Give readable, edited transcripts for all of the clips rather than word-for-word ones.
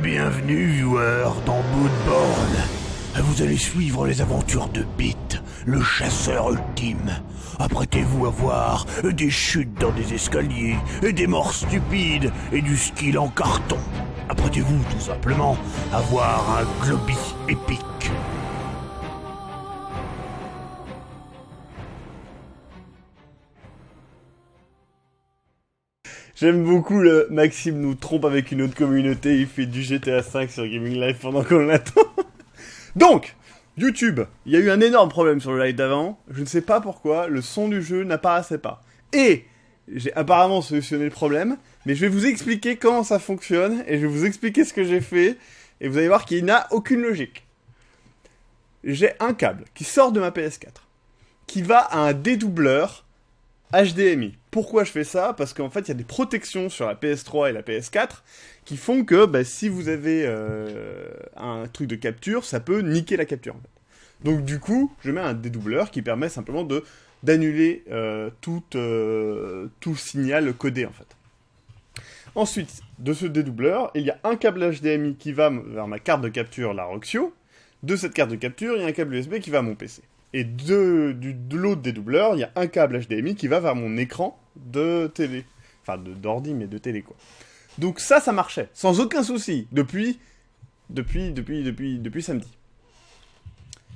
Bienvenue, viewers, dans Bloodborne. Vous allez suivre les aventures de Beat, le chasseur ultime. Apprêtez-vous à voir des chutes dans des escaliers, et des morts stupides, et du skill en carton. Apprêtez-vous tout simplement à voir un globi épique. J'aime beaucoup le Maxime nous trompe avec une autre communauté, il fait du GTA 5 sur Gaming Live pendant qu'on l'attend. Donc, YouTube, il y a eu un énorme problème sur le live d'avant, je ne sais pas pourquoi, le son du jeu n'apparaissait pas. Et j'ai apparemment solutionné le problème, mais je vais vous expliquer comment ça fonctionne, et je vais vous expliquer ce que j'ai fait, et vous allez voir qu'il n'a aucune logique. J'ai un câble qui sort de ma PS4, qui va à un dédoubleur HDMI. Pourquoi je fais ça ? Parce qu'en fait, il y a des protections sur la PS3 et la PS4 qui font que si vous avez un truc de capture, ça peut niquer la capture. En fait. Donc du coup, je mets un dédoubleur qui permet simplement d'annuler tout signal codé en fait. Ensuite, de ce dédoubleur, il y a un câble HDMI qui va vers ma carte de capture, la Roxio. De cette carte de capture, il y a un câble USB qui va à mon PC. Et de l'autre dédoubleur, il y a un câble HDMI qui va vers mon écran de télé. Enfin, d'ordi, mais de télé, quoi. Donc ça marchait, sans aucun souci, depuis samedi.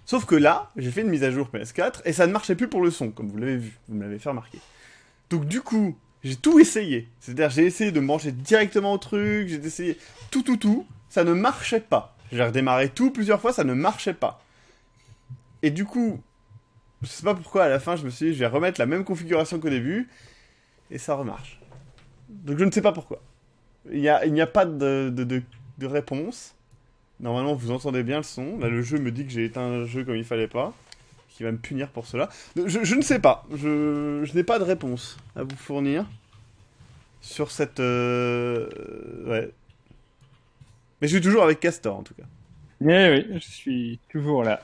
Sauf que là, j'ai fait une mise à jour PS4, et ça ne marchait plus pour le son, comme vous l'avez vu, vous me l'avez fait remarquer. Donc du coup, j'ai tout essayé. C'est-à-dire, j'ai essayé de me brancher directement au truc, j'ai essayé tout, ça ne marchait pas. J'ai redémarré tout plusieurs fois, ça ne marchait pas. Et du coup, je sais pas pourquoi, à la fin, je me suis dit, je vais remettre la même configuration qu'au début, et ça remarche. Donc je ne sais pas pourquoi. Il n'y a pas de réponse. Normalement, vous entendez bien le son. Là, le jeu me dit que j'ai éteint un jeu comme il fallait pas, qui va me punir pour cela. Je ne sais pas. Je n'ai pas de réponse à vous fournir sur cette... Ouais. Mais je suis toujours avec Castor, en tout cas. Oui, je suis toujours là.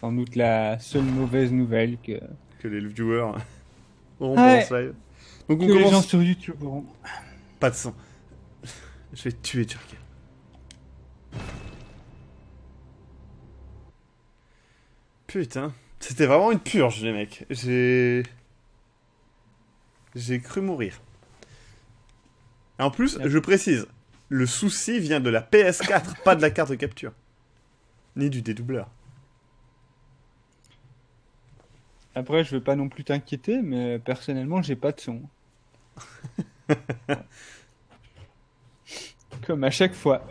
Sans doute la seule mauvaise nouvelle que les viewers auront pendant ce live. Donc on commence... les gens sur YouTube auront. Pas de son. Je vais te tuer, Turkey. Putain. C'était vraiment une purge, les mecs. J'ai cru mourir. Et en plus, je précise, le souci vient de la PS4, pas de la carte de capture. Ni du dédoubleur. Après, je veux pas non plus t'inquiéter, mais personnellement, j'ai pas de son. Comme à chaque fois.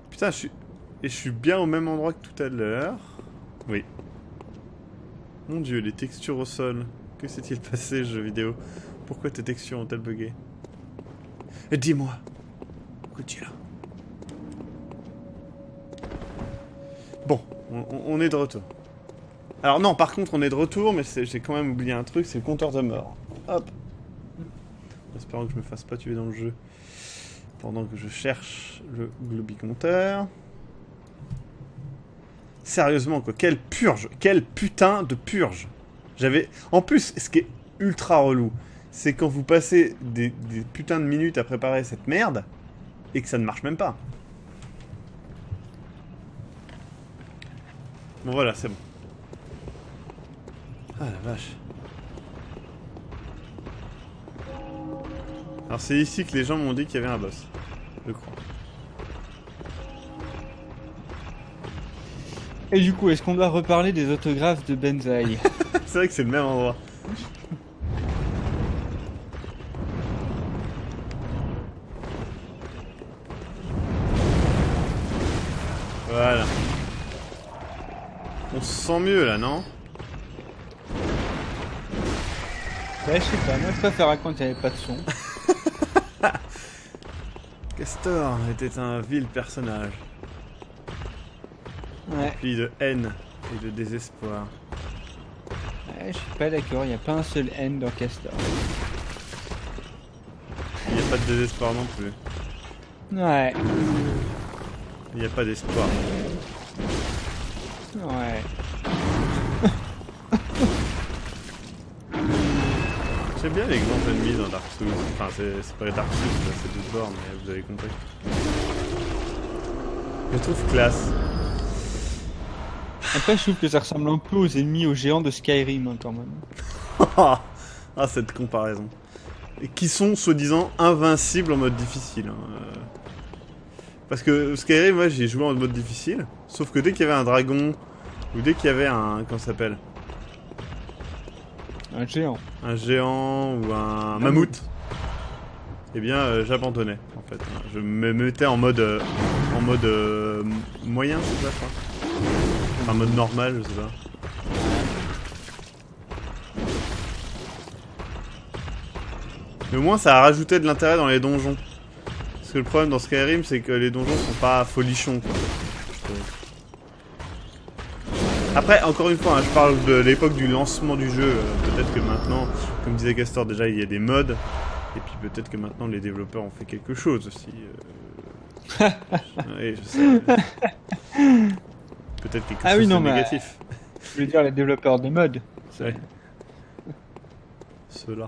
Putain, je suis bien au même endroit que tout à l'heure. Oui. Mon dieu, les textures au sol. Que s'est-il passé, jeu vidéo ? Pourquoi tes textures ont-elles bugué ? Dis-moi. Pourquoi tu es là ? Bon, on est de retour. Alors non, par contre, on est de retour, mais j'ai quand même oublié un truc, c'est le compteur de mort. Hop. Espérons que je me fasse pas tuer dans le jeu. Pendant que je cherche le globi-compteur. Sérieusement, quoi. Quelle purge. Quelle putain de purge. En plus, ce qui est ultra relou, c'est quand vous passez des putains de minutes à préparer cette merde, et que ça ne marche même pas. Bon voilà, c'est bon. Ah la vache. Alors c'est ici que les gens m'ont dit qu'il y avait un boss. Je crois. Et du coup, est-ce qu'on doit reparler des autographes de Benzaï ? C'est vrai que c'est le même endroit. Voilà. On se sent mieux là, non ? Ouais, je sais pas, moi je préfère quand il n'y avait pas de son. Castor était un vil personnage. Ouais. Rempli de haine et de désespoir. Ouais, je suis pas d'accord, il n'y a pas un seul N dans Castor. Il n'y a pas de désespoir non plus. Ouais. Il n'y a pas d'espoir. Ouais. J'aime bien les grands ennemis dans Dark Souls. Enfin, c'est pas Dark Souls, là, c'est Bloodborne, mais vous avez compris. Je trouve classe. Après, je trouve que ça ressemble un peu aux ennemis aux géants de Skyrim, hein, quand même. Ah, cette comparaison. Et qui sont, soi-disant, invincibles en mode difficile. Hein. Parce que Skyrim, moi, j'ai joué en mode difficile. Sauf que dès qu'il y avait un dragon, ou dès qu'il y avait un... Comment ça s'appelle? Un géant. Un géant ou un mammouth. Eh bien, j'abandonnais, en fait. Je me mettais en mode... moyen, c'est ça, je crois. Enfin, mode normal, je sais pas. Mais au moins, ça a rajouté de l'intérêt dans les donjons. Parce que le problème dans Skyrim, c'est que les donjons sont pas folichons, quoi. Après, encore une fois, hein, je parle de l'époque du lancement du jeu. Peut-être que maintenant, comme disait Castor, déjà, il y a des mods. Et puis peut-être que maintenant, les développeurs ont fait quelque chose aussi. Oui, je sais. Peut-être quelque chose de négatif. Je veux dire les développeurs de mode. Ouais. Ceux-là.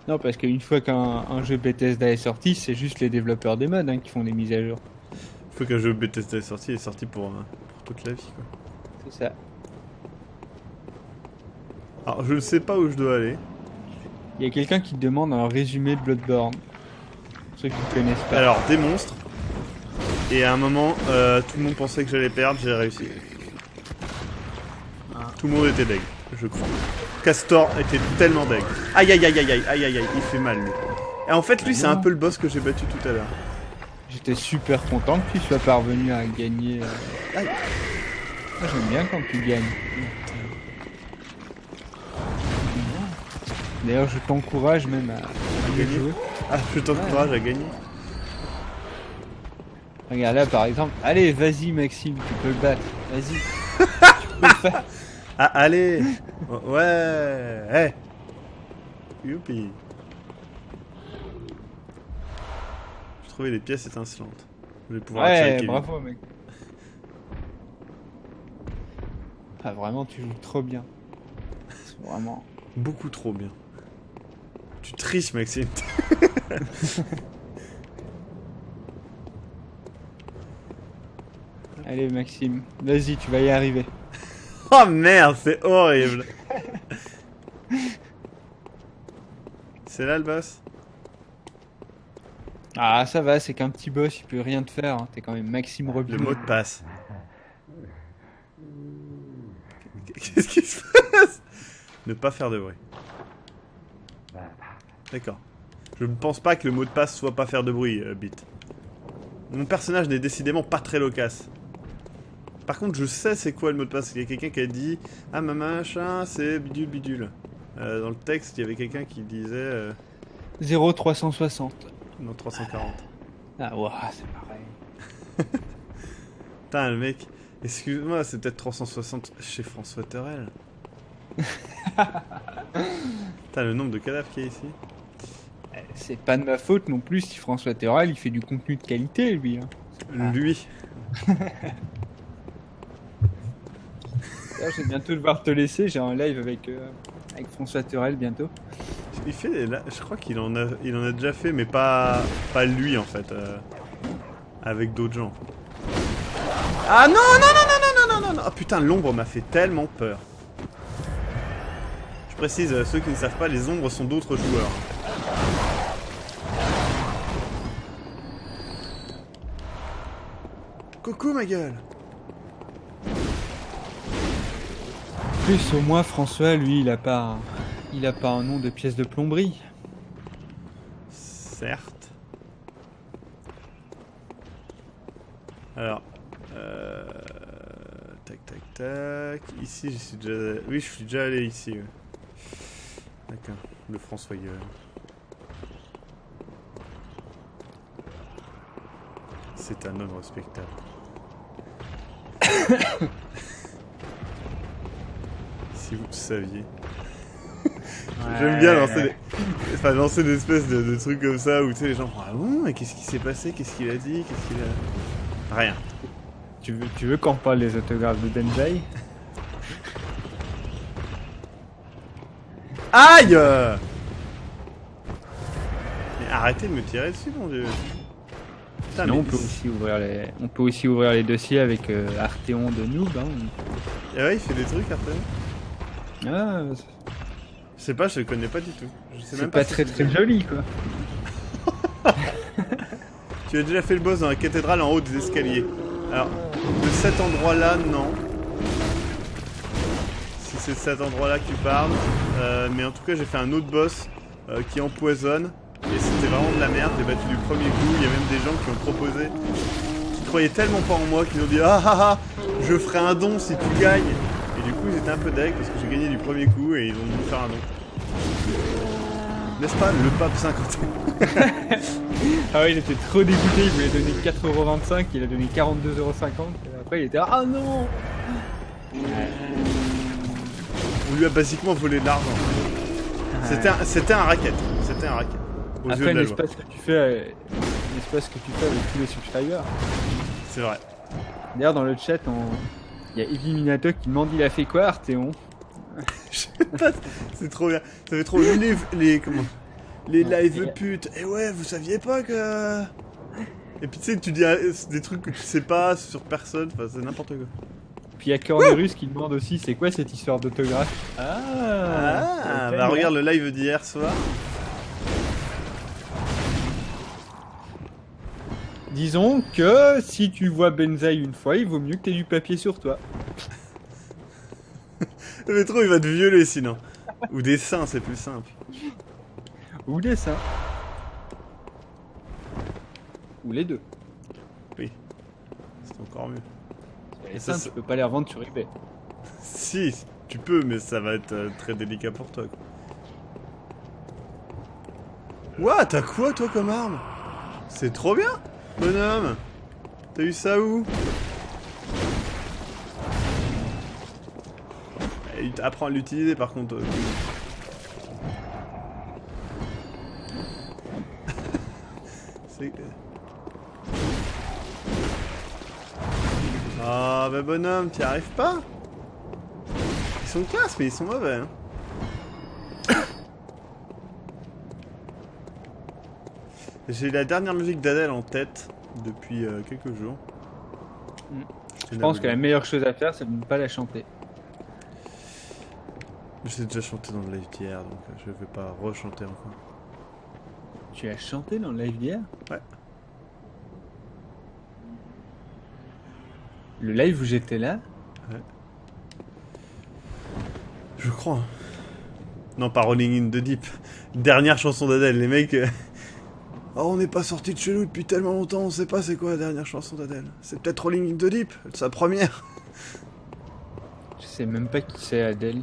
Non, parce qu'une fois qu'un jeu Bethesda est sorti, c'est juste les développeurs des mods, hein, qui font des mises à jour. Une fois qu'un jeu Bethesda est sorti pour toute la vie, quoi. C'est ça. Alors, je ne sais pas où je dois aller. Il y a quelqu'un qui te demande un résumé de Bloodborne. Pour ceux qui ne connaissent pas. Alors, des monstres. Et à un moment, tout le monde pensait que j'allais perdre, j'ai réussi. Tout le monde était deg, je crois. Castor était tellement deg. Aïe aïe aïe aïe aïe aïe aïe aïe, il fait mal lui. Et en fait, lui, c'est un peu le boss que j'ai battu tout à l'heure. J'étais super content que tu sois parvenu à gagner. Aïe. Moi, j'aime bien quand tu gagnes. D'ailleurs, je t'encourage même à bien jouer. Ah, je t'encourage à gagner. Regarde là, par exemple. Allez, vas-y, Maxime, tu peux le battre. Vas-y. Tu peux le faire. Ah, allez. Ouais. Hey. Youpi. J'ai trouvé les pièces étincelantes. Je vais pouvoir attirer Ouais, Kevin. bravo, mec. Ah, vraiment, tu joues trop bien. C'est vraiment... Beaucoup trop bien. Tu triches, Maxime. Allez, Maxime, vas-y, tu vas y arriver. Oh merde, c'est horrible. C'est là le boss? Ah, ça va, c'est qu'un petit boss, il peut rien te faire. Hein. T'es quand même Maxime Le Robillot. mot de passe. Qu'est-ce qui se passe? Ne pas faire de bruit. D'accord. Je ne pense pas que le mot de passe soit pas faire de bruit, Bit. Mon personnage n'est décidément pas très loquace. Par contre, je sais c'est quoi le mot de passe. Il y a quelqu'un qui a dit « Ah, ma machin, c'est bidule bidule ». Dans le texte, il y avait quelqu'un qui disait... 0360. Non, 340. Ah, ouah, c'est pareil. Putain, le mec... Excuse-moi, c'est peut-être 360 chez François Terrel. Putain, le nombre de cadavres qu'il y a ici. C'est pas de ma faute non plus si François Terral, il fait du contenu de qualité, lui. Hein. Lui. Là, je vais bientôt devoir te laisser. J'ai un live avec François Terral bientôt. Il fait... Là, je crois qu'il en a déjà fait, mais pas lui, en fait. Avec d'autres gens. Ah non, non, non, non, non, non, non, non. Oh putain, l'ombre m'a fait tellement peur. Je précise, ceux qui ne savent pas, les ombres sont d'autres joueurs. Coucou ma gueule. En plus, au moins, François, lui, il a pas un nom de pièce de plomberie. Certes. Alors, tac tac tac. Ici, j'y suis déjà. Oui, je suis déjà allé ici. Ouais. D'accord. Le Françoyeur. C'est un homme respectable. Si vous saviez. J'aime bien lancer des espèces de trucs comme ça où tu sais les gens font ah bon, mais qu'est-ce qui s'est passé, qu'est-ce qu'il a dit, qu'est-ce qu'il a... Rien. Tu veux qu'on parle des autographes de Denjai? Aïe! Mais arrêtez de me tirer dessus, mon dieu. Putain, Sinon, mais... on peut aussi ouvrir les dossiers avec Arthéon de Noob. Hein. Ah ouais, il fait des trucs après. Ah, Je sais pas, je le connais pas du tout. Je sais c'est même pas si très c'est- très joli quoi. Tu as déjà fait le boss dans la cathédrale en haut des escaliers. Alors, de cet endroit-là, non. Si c'est de cet endroit-là que tu parles. Mais en tout cas, j'ai fait un autre boss qui empoisonne. Et c'était vraiment de la merde. J'ai battu du premier coup. Il y a même des gens qui ont proposé, qui croyaient tellement pas en moi, qui ont dit ah ah ah, je ferai un don si tu gagnes. Et du coup, ils étaient un peu deg parce que j'ai gagné du premier coup et ils ont voulu faire un don. N'est-ce pas, le pape 51? Ah ouais, il était trop dégoûté, il voulait donner 4,25€, il a donné 42,50€. Après, il était ah non. On lui a basiquement volé de l'argent. C'était un racket. C'était un racket. Aux yeux de Après, la loi. l'espace que tu fais avec tous les subscribers. C'est vrai. D'ailleurs, dans le chat, il y a Evie Minato qui demande il a fait quoi, Arthéon? C'est trop bien. Ça fait trop comment les live putes. Et ouais, vous saviez pas que. Et puis tu sais, tu dis des trucs que tu sais pas sur personne. Enfin, c'est n'importe quoi. Puis il y a Cornerus qui demande aussi c'est quoi cette histoire d'autographe? Ah, bah regarde le live d'hier soir. Disons que si tu vois Benzaï une fois, il vaut mieux que t'aies du papier sur toi. Mais trop, il va te violer sinon. Ou des seins, c'est plus simple. Ou des seins. Ou les deux. C'est encore mieux. Les ça, seins, c'est- tu peux pas les revendre sur eBay. Si, tu peux, mais ça va être très délicat pour toi. Quoi. Ouah, t'as quoi toi comme arme? C'est trop bien, bonhomme. T'as eu ça où? Apprends à l'utiliser par contre. C'est... Ah bah bonhomme, t'y arrives pas? Ils sont classe mais ils sont mauvais hein. J'ai la dernière musique d'Adèle en tête depuis quelques jours. Je pense que la meilleure chose à faire, c'est de ne pas la chanter. Je l'ai déjà chanté dans le live d'hier, donc je vais pas rechanter encore. Tu as chanté dans le live d'hier? Ouais. Le live où j'étais là? Je crois. Non, pas Rolling in the Deep. Dernière chanson d'Adèle, les mecs... Oh, on n'est pas sorti de chez nous depuis tellement longtemps, on sait pas c'est quoi la dernière chanson d'Adèle. C'est peut-être Rolling in the Deep, sa première. Je sais même pas qui c'est Adèle.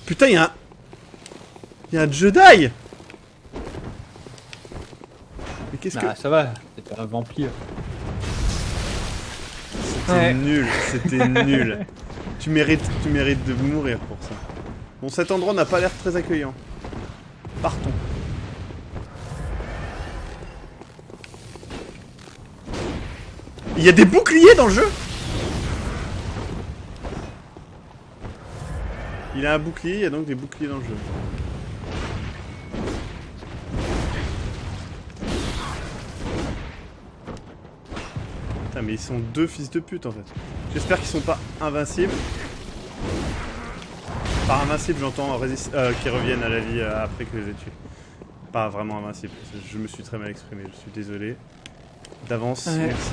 Putain, il y a un Jedi. Mais qu'est-ce que... Ah, ça va, c'était un vampire. C'était nul, c'était nul. Tu mérites de mourir pour ça. Bon, cet endroit n'a pas l'air très accueillant. Partons. Il y a des boucliers dans le jeu? Il a un bouclier, il y a donc des boucliers dans le jeu. Putain, mais ils sont deux fils de pute en fait. J'espère qu'ils sont pas invincibles. Par invincible, j'entends qu'ils reviennent à la vie après que je les ai tués. Pas vraiment invincible. Je me suis très mal exprimé, je suis désolé. D'avance, Ouais. merci.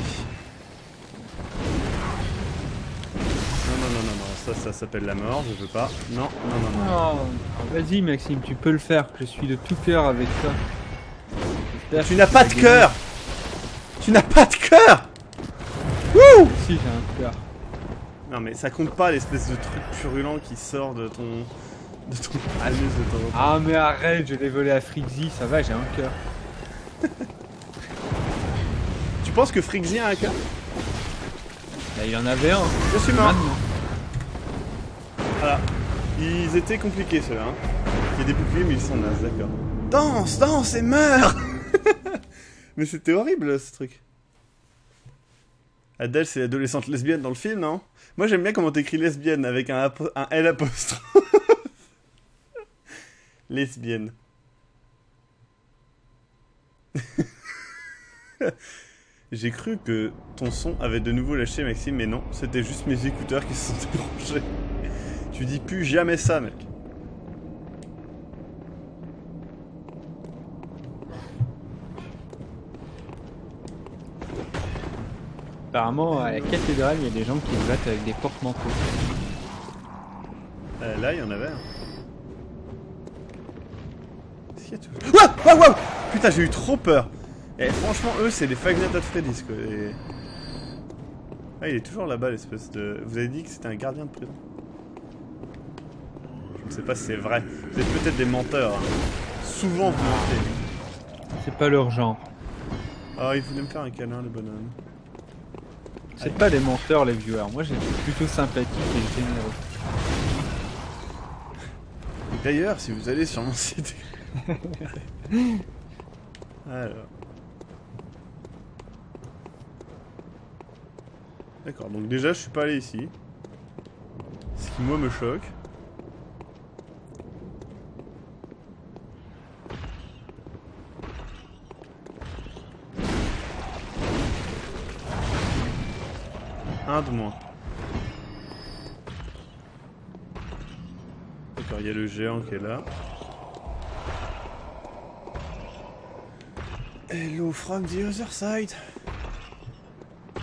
Non, ça s'appelle la mort, je veux pas. Non. Oh, vas-y Maxime, tu peux le faire, je suis de tout cœur avec toi. J'espère Tu que n'as pas vas de gagner. cœur! Tu n'as pas de cœur! Wouh! Si, j'ai un cœur. Non mais ça compte pas l'espèce de truc purulent qui sort de ton anus de temps en temps. Ah mais arrête, je l'ai volé à Frixie, ça va, j'ai un cœur. Tu penses que Frixie a un cœur? Bah, il y en avait un. Je suis mort. Maintenant. Voilà. Ils étaient compliqués ceux-là. Hein. Il y a des boucliers mais ils sont nazes, d'accord. Danse et meurs. Mais c'était horrible ce truc. Adèle, c'est l'adolescente lesbienne dans le film, non? Moi, j'aime bien comment t'écris lesbienne avec un L apostrophe. Lesbienne. J'ai cru que ton son avait de nouveau lâché, Maxime, mais non, c'était juste mes écouteurs qui se sont débranchés. Tu dis plus jamais ça, mec. Apparemment, à la cathédrale, il y a des gens qui se battent avec des porte-manteaux. Là, il y en avait un. Est-ce qu'il y a tout... Waouh, waouh, waouh. Putain, j'ai eu trop peur. Et franchement, eux, c'est des Five Nights at Freddy's, quoi. Et... Ah, il est toujours là-bas, l'espèce de... Vous avez dit que c'était un gardien de prison. Je ne sais pas si c'est vrai. Vous êtes peut-être des menteurs. Hein. Souvent, vous mentez. C'est pas leur genre. Ah, il voulait me faire un câlin, le bonhomme. C'est pas des menteurs, les viewers. Moi, j'étais plutôt sympathique et généreux. D'ailleurs, si vous allez sur mon site... Alors... D'accord, donc déjà, je suis pas allé ici. Ce qui, moi, me choque. Un de moins. D'accord, il y a le géant qui est là. Hello from the other side.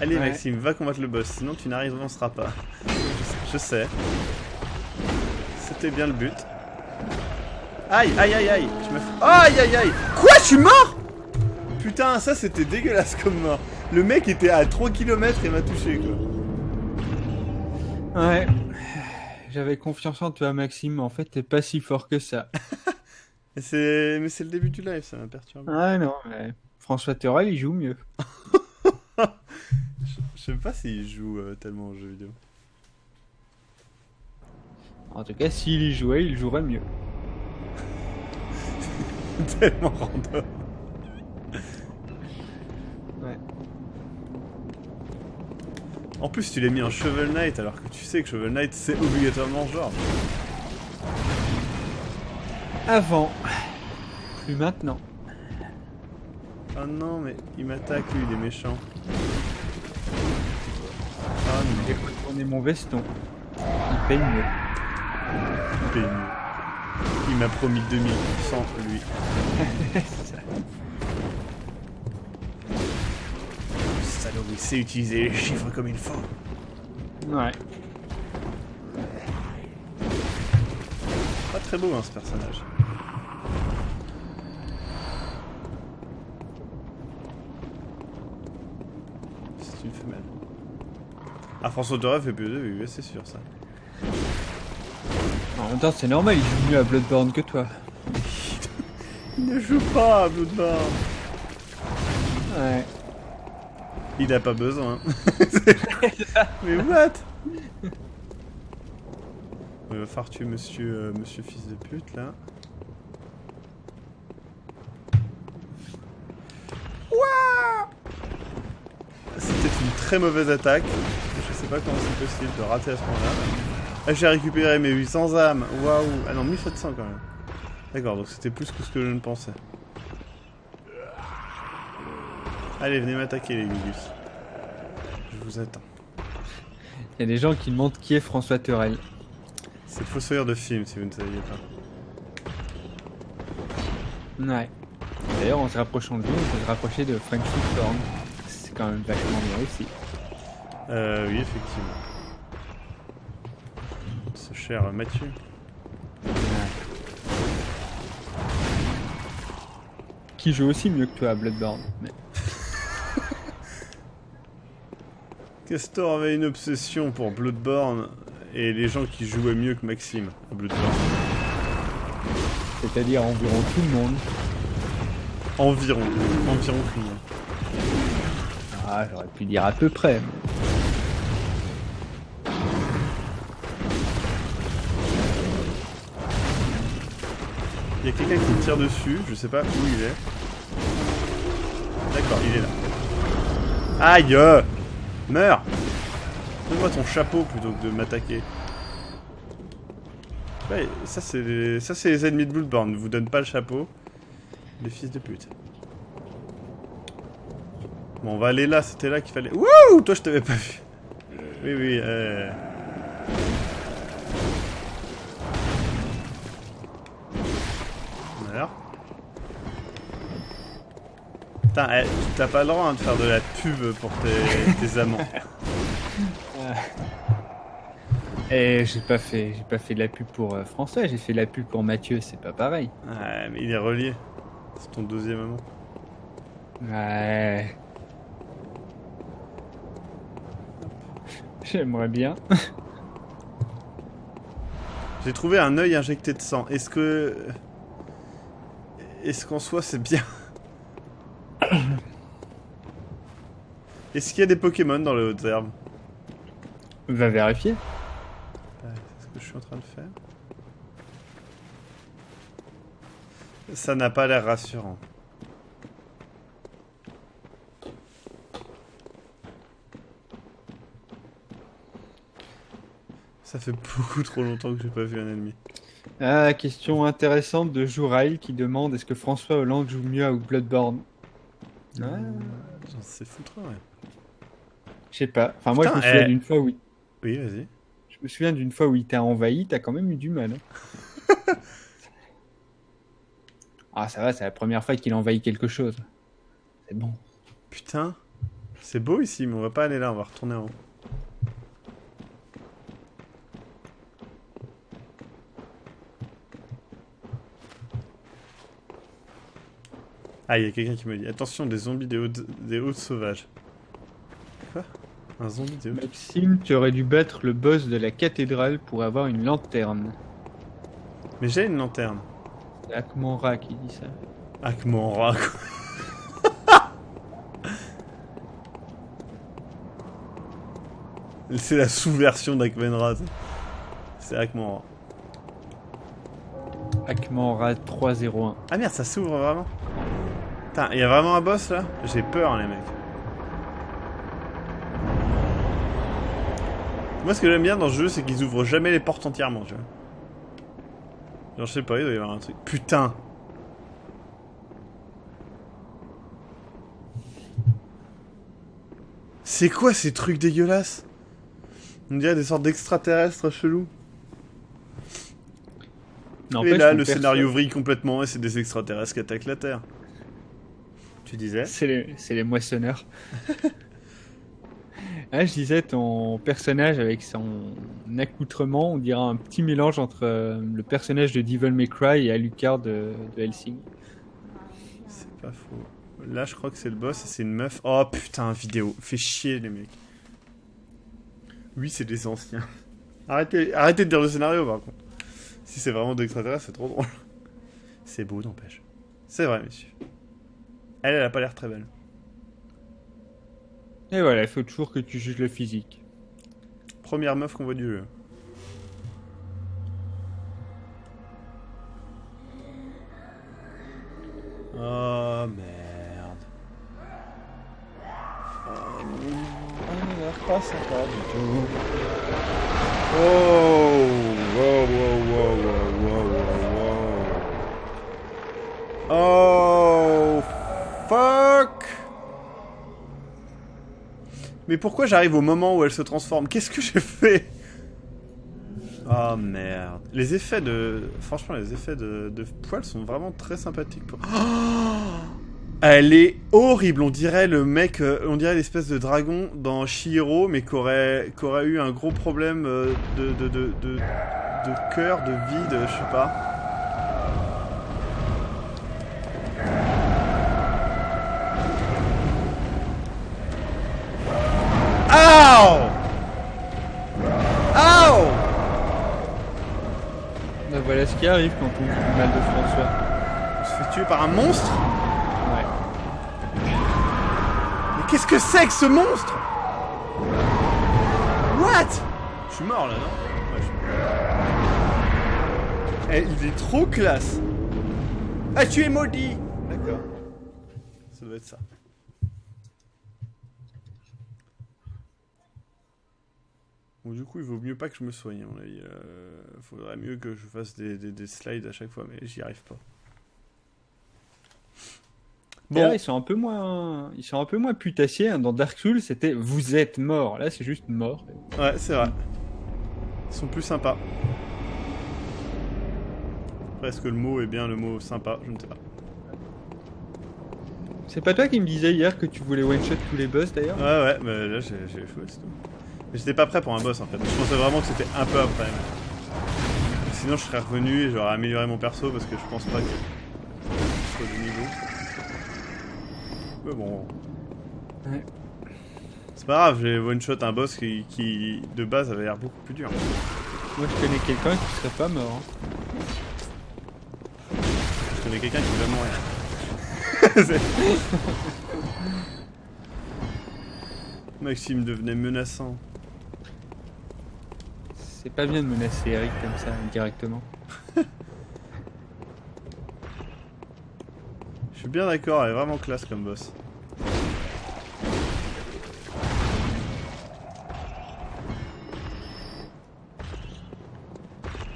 Allez Ouais. Maxime, va combattre le boss, sinon tu n'arriveras pas. Je sais. C'était bien le but. Aïe, aïe, aïe, aïe. Je me fais... Aïe, aïe, aïe. Quoi, je suis mort? Putain, ça c'était dégueulasse comme mort. Le mec était à 3 km et m'a touché, quoi. Ouais. J'avais confiance en toi, Maxime, mais en fait, t'es pas si fort que ça. Mais c'est le début du live, ça m'a perturbé. Ah non, mais François Terrel, il joue mieux. Je sais pas s'il joue tellement aux jeux vidéo. En tout cas, s'il y jouait, il jouerait mieux. Tellement random. Ouais. En plus, tu l'as mis en Shovel Knight alors que tu sais que Shovel Knight c'est obligatoirement ce genre. Avant. Plus maintenant. Oh non, mais il m'attaque lui, il est méchant. Oh J'ai non, retourné mon veston. Il paye mieux. il paye mieux. Il m'a promis 2100 lui. Salaud, il sait utiliser les chiffres comme il faut. Ouais. Pas très beau hein ce personnage. C'est une femelle. Ah, François Doré fait plus de vues, c'est sûr ça. En même temps, c'est normal, il joue mieux à Bloodborne que toi. Il ne joue pas à Bloodborne. Ouais. Il a pas besoin. Mais what? Il va falloir tuer monsieur fils de pute là. Ouah! C'était une très mauvaise attaque. Je sais pas comment c'est possible de rater à ce moment-là. Ah, j'ai récupéré mes 800 âmes. Waouh! Ah non, 1700 quand même. D'accord, donc c'était plus que ce que je ne pensais. Allez, venez m'attaquer les Gugus. Je vous attends. Il y a des gens qui demandent qui est François Terrel. C'est le fossoyeur de film si vous ne saviez pas. Ouais. D'ailleurs, en se rapprochant de lui, on peut se rapprocher de Friendship Thorn. C'est quand même vachement bien aussi. Oui, effectivement. Ce cher Mathieu. Ouais. Qui joue aussi mieux que toi à Bloodborne. Mais... Castor avait une obsession pour Bloodborne et les gens qui jouaient mieux que Maxime à Bloodborne. C'est-à-dire environ tout le monde. Environ tout le monde. Ah, j'aurais pu dire à peu près. Mais... Il y a quelqu'un qui me tire dessus, je sais pas où il est. D'accord, il est là. Aïe! Meurs! Donne-moi ton chapeau plutôt que de m'attaquer. Ouais, ça c'est les ennemis de Bloodborne. Ne vous donne pas le chapeau. Les fils de pute. Bon, on va aller là. C'était là qu'il fallait... Wouh! Toi, je t'avais pas vu. Oui, oui, Meurs. Putain, t'as pas le droit hein, de faire de la pub pour tes amants. Et j'ai pas fait de la pub pour François, j'ai fait de la pub pour Mathieu, c'est pas pareil. Ouais, mais il est relié. C'est ton deuxième amant. Ouais. J'aimerais bien. J'ai trouvé un œil injecté de sang. Est-ce qu'en soi c'est bien? Est-ce qu'il y a des Pokémon dans les hautes herbes? Va vérifier. C'est ce que je suis en train de faire. Ça n'a pas l'air rassurant. Ça fait beaucoup trop longtemps que j'ai pas vu un ennemi. Ah, question intéressante de Jourail qui demande est-ce que François Hollande joue mieux à Bloodborne? Ah, j'en sais foutre, ouais. Je sais pas. Enfin, moi, Putain, je me souviens d'une fois où... Oui, vas-y. Je me souviens d'une fois où il t'a envahi, t'as quand même eu du mal. Hein. Ah, ça va, c'est la première fois qu'il envahit quelque chose. C'est bon. Putain. C'est beau ici, mais on va pas aller là, on va retourner en haut. Ah, il y a quelqu'un qui me dit attention, des zombies des hautes sauvages. Quoi? Un zombie des hautes... Maxime, tu aurais dû battre le boss de la cathédrale pour avoir une lanterne. Mais j'ai une lanterne. C'est Akmanra qui dit ça. Akmanra, quoi. C'est la sous-version d'Akmenra. C'est Akmanra. Akmanra 301. Ah merde, ça s'ouvre vraiment. Putain, il y a vraiment un boss là? J'ai peur, les mecs. Moi, ce que j'aime bien dans ce jeu, c'est qu'ils ouvrent jamais les portes entièrement, tu vois. Genre, je sais pas, il doit y avoir un truc. Putain! C'est quoi ces trucs dégueulasses? On dirait des sortes d'extraterrestres chelous. Et là, le scénario vrille complètement et c'est des extraterrestres qui attaquent la Terre. Tu disais? C'est les moissonneurs. Ah, je disais, ton personnage avec son accoutrement, on dirait un petit mélange entre le personnage de Devil May Cry et Alucard de Hellsing. C'est pas faux. Là, je crois que c'est le boss et c'est une meuf. Oh putain, vidéo. Fait chier, les mecs. Oui, c'est des anciens. Arrêtez de dire le scénario, par contre. Si c'est vraiment d'extraterrestres, c'est trop drôle. C'est beau, n'empêche. C'est vrai, messieurs. Elle a pas l'air très belle. Et voilà, il faut toujours que tu juges le physique. Première meuf qu'on voit du jeu. Oh merde. Oh non. Elle a l'air pas sympa du tout. Oh, wow, wow, wow, wow, wow, wow. Oh, fuck. Mais pourquoi j'arrive au moment où elle se transforme? Qu'est-ce que j'ai fait? Oh merde. Les effets de... Franchement, les effets de poils sont vraiment très sympathiques. Oh, elle est horrible. On dirait le mec... on dirait l'espèce de dragon dans Chihiro, mais qui aurait eu un gros problème de cœur, de vide, je sais pas. Ow! Ow! Ben voilà ce qui arrive quand on dit du mal de François. On se fait tuer par un monstre? Ouais. Mais qu'est-ce que c'est que ce monstre? What? Je suis mort là, non? Ouais, je suis mort. Il est trop classe. Ah, tu es maudit! D'accord. Ça doit être ça. Bon, du coup, il vaut mieux pas que je me soigne, à mon avis. Faudrait mieux que je fasse des slides à chaque fois, mais j'y arrive pas. D'ailleurs, Bon, ils sont un peu moins putassiers. Hein. Dans Dark Souls, c'était vous êtes mort. Là, c'est juste mort. ouais, c'est vrai. Ils sont plus sympas. Après, est-ce que le mot est bien le mot sympa? Je ne sais pas. C'est pas toi qui me disais hier que tu voulais one shot tous les boss d'ailleurs? Ouais, mais là, j'ai échoué, c'est tout. Mais j'étais pas prêt pour un boss, en fait. Je pensais vraiment que c'était un peu après. Mais... Sinon, je serais revenu et j'aurais amélioré mon perso, parce que je pense pas que je sois de niveau. Mais bon... Ouais. C'est pas grave, j'ai one-shot un boss qui, de base, avait l'air beaucoup plus dur. Moi, je connais quelqu'un qui serait pas mort. Hein. Je connais quelqu'un qui va mourir. Maxime devenait menaçant. C'est pas bien de menacer Eric comme ça, directement. Je suis bien d'accord, elle est vraiment classe comme boss.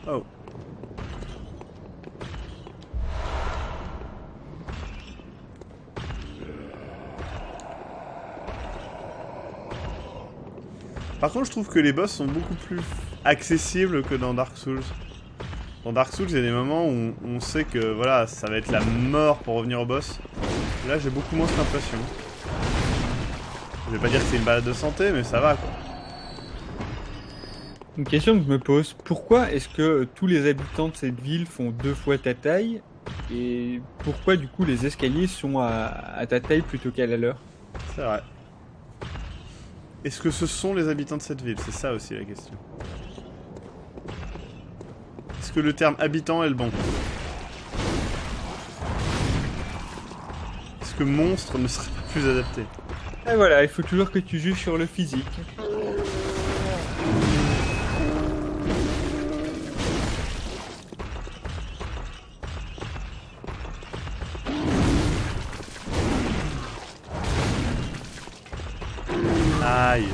Oh. Par contre, je trouve que les boss sont beaucoup plus accessibles que dans Dark Souls. Dans Dark Souls, il y a des moments où on sait que voilà, ça va être la mort pour revenir au boss. Là, j'ai beaucoup moins cette impression. Je vais pas dire que c'est une balade de santé, mais ça va quoi. Une question que je me pose, pourquoi est-ce que tous les habitants de cette ville font 2 fois ta taille? Et pourquoi du coup les escaliers sont à ta taille plutôt qu'à la leur? C'est vrai. Est-ce que ce sont les habitants de cette ville? C'est ça aussi la question. Est-ce que le terme habitant est le bon? Est-ce que monstre ne serait pas plus adapté? Et voilà, il faut toujours que tu juges sur le physique. Aïe.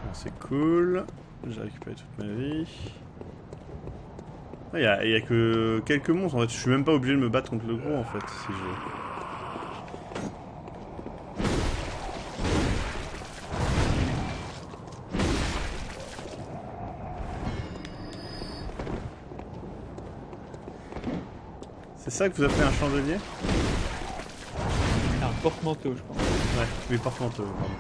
Bon, c'est cool. J'ai récupéré toute ma vie. Il y a que quelques monstres en fait. Je suis même pas obligé de me battre contre le gros en fait. Si je... C'est ça que vous appelez un chandelier? Un porte-manteau, je pense. Ouais, oui, porte-manteau, pardon.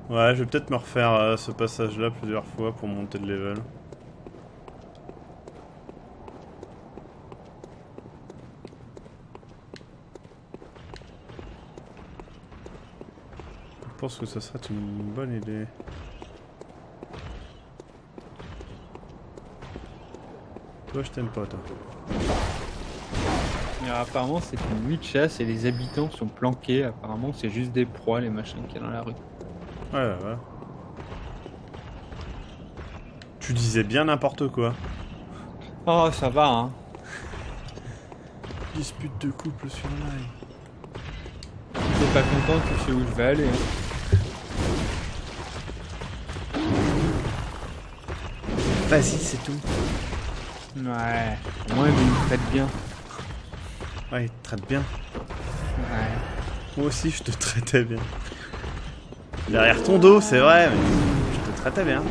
Ouais, je vais peut-être me refaire ce passage-là plusieurs fois pour monter de level. Je pense que ça serait une bonne idée. Toi, je t'aime pas, toi. Alors, apparemment, c'est une nuit de chasse et les habitants sont planqués. Apparemment, c'est juste des proies, les machins qu'il y a dans la rue. Ouais. Tu disais bien n'importe quoi. Oh, ça va, hein. Dispute de couple sur live. Si t'es pas content, tu sais où je vais aller. Hein. Vas-y, c'est tout. Ouais, au moins, il me traite bien. Ouais, il te traite bien. Ouais. Moi aussi, je te traitais bien. Derrière ton dos, c'est vrai, mais je te traitais bien.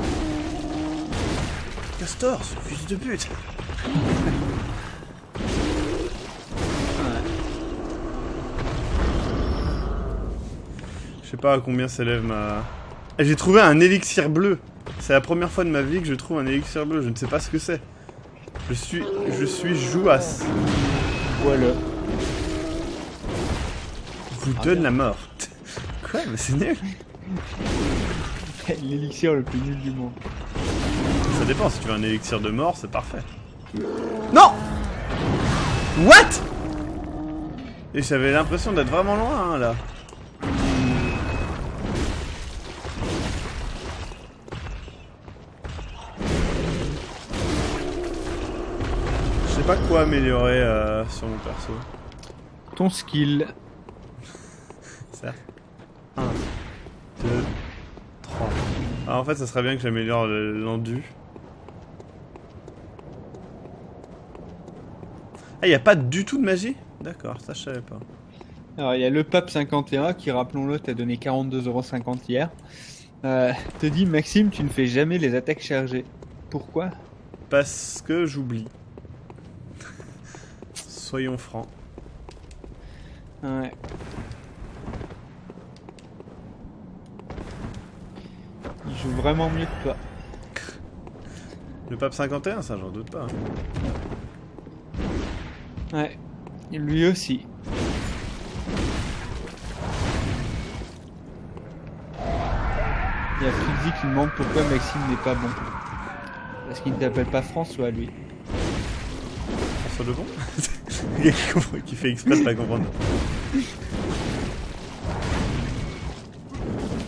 Castor, ce fils de pute. Je sais pas à combien s'élève ma... Et j'ai trouvé un élixir bleu. C'est la première fois de ma vie que je trouve un élixir bleu. Je ne sais pas ce que c'est. Je suis jouasse. Voilà. Vous donne la mort. Quoi? Mais c'est nul. L'élixir le plus nul du monde. Ça dépend, si tu veux un élixir de mort, c'est parfait. Non! What? Et j'avais l'impression d'être vraiment loin, hein, là. sais pas quoi améliorer sur mon perso. Ton skill. Certes. 1, 2, 3. Ah, en fait, ça serait bien que j'améliore l'endu. Ah, y a pas du tout de magie? D'accord, ça je savais pas. Alors, il y a le pape 51 qui, rappelons-le, t'a donné 42,50 € hier. Te dit, Maxime, tu ne fais jamais les attaques chargées. Pourquoi? Parce que j'oublie. Soyons francs. Ouais. Il joue vraiment mieux que toi. Le pape 51, ça j'en doute pas. Hein. Ouais. Et lui aussi. Il y a Frizzy qui demande pourquoi Maxime n'est pas bon. Parce qu'il ne t'appelle pas François, lui. François de bon. Qui fait exprès de pas comprendre.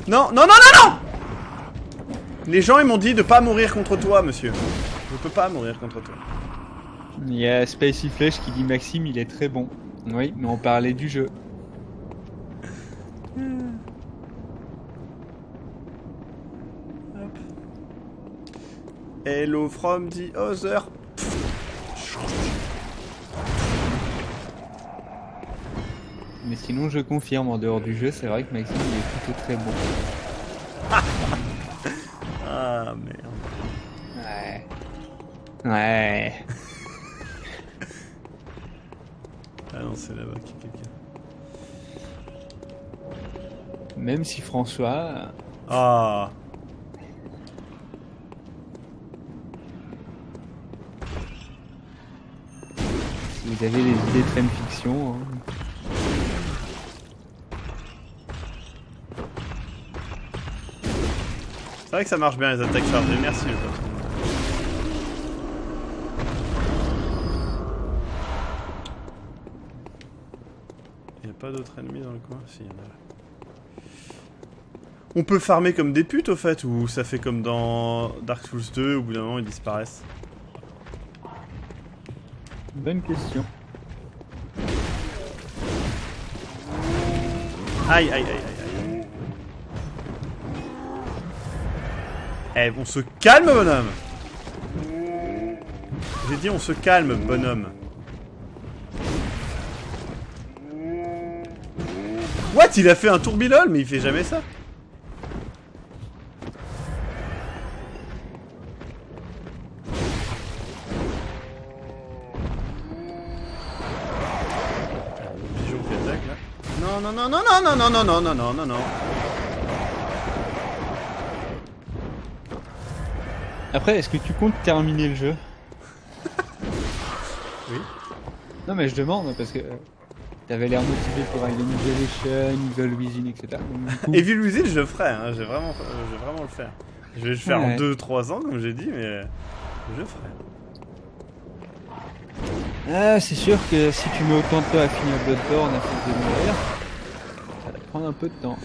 Non, non, non, non, non! Les gens ils m'ont dit de pas mourir contre toi, monsieur. Je peux pas mourir contre toi. Il y a Spacey Flash qui dit Maxime, il est très bon. Oui, mais on parlait du jeu. Hello from the other. Mais sinon, je confirme, en dehors du jeu, c'est vrai que Maxime, il est plutôt très bon. Ah merde. Ouais. Ouais. Ah non, c'est là-bas qu'il y a quelqu'un. Même si François... Ah. Si vous avez des idées de fanfiction... Hein. C'est vrai que ça marche bien les attaques chargées, merci le patron. Il n'y a pas d'autres ennemis dans le coin? Si, il y en a. On peut farmer comme des putes au fait, ou ça fait comme dans Dark Souls 2, au bout d'un moment ils disparaissent? Bonne question. Aïe aïe aïe aïe aïe. Eh, on se calme bonhomme! J'ai dit on se calme bonhomme. What? Il a fait un tourbillon, mais il fait jamais ça. Pigeon qui attaque là. Non non non non non non non non non non non non. Après, est-ce que tu comptes terminer le jeu? Oui. Non mais je demande, parce que... T'avais l'air motivé pour Alien Isolation, Evil Within, etc. Donc, du coup... Evil Within, je le ferai, hein. Je vais vraiment le faire. Je vais le faire Ouais. en 2-3 ans, comme j'ai dit, mais je le ferai. Ah, c'est sûr que si tu mets autant de temps à finir Bloodborne à force de mourir, ça va prendre un peu de temps.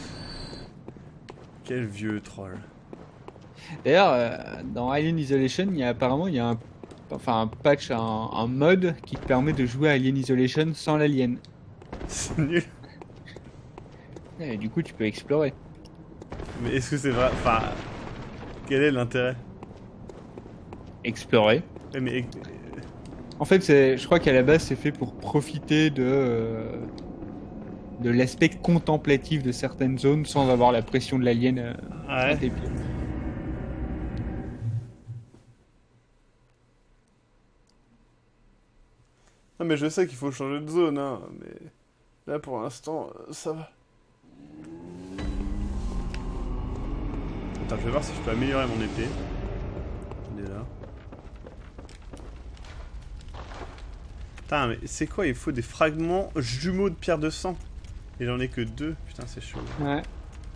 Quel vieux troll. D'ailleurs, dans Alien Isolation, apparemment il y a un patch, un mode qui te permet de jouer à Alien Isolation sans l'alien. C'est nul. Et du coup, tu peux explorer. Mais est-ce que c'est vrai? Enfin, quel est l'intérêt? Explorer. Ouais, mais En fait, je crois qu'à la base, c'est fait pour profiter de l'aspect contemplatif de certaines zones sans avoir la pression de l'alien à tes pieds. non, mais je sais qu'il faut changer de zone, hein. Mais là, pour l'instant, ça va. Attends, je vais voir si je peux améliorer mon épée. Elle est là. Putain, mais c'est quoi? Il faut des fragments jumeaux de pierre de sang. Et j'en ai que 2. Putain, c'est chaud. Ouais.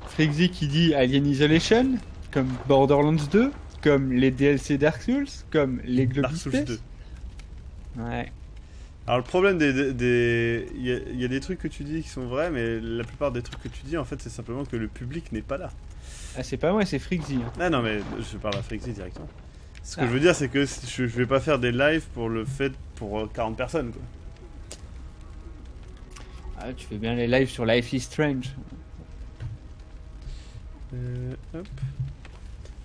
Frixie qui dit Alien Isolation, comme Borderlands 2, comme les DLC Dark Souls, comme les Globe Dark Souls Space. 2. Ouais. Alors le problème il y a des trucs que tu dis qui sont vrais, mais la plupart des trucs que tu dis en fait c'est simplement que le public n'est pas là. Ah, c'est pas moi, c'est Frixie. Hein. Ah non mais je parle à Frixie directement. Ce que je veux dire, c'est que je vais pas faire des lives pour 40 personnes, quoi. Ah, tu fais bien les lives sur Life is Strange. Hop.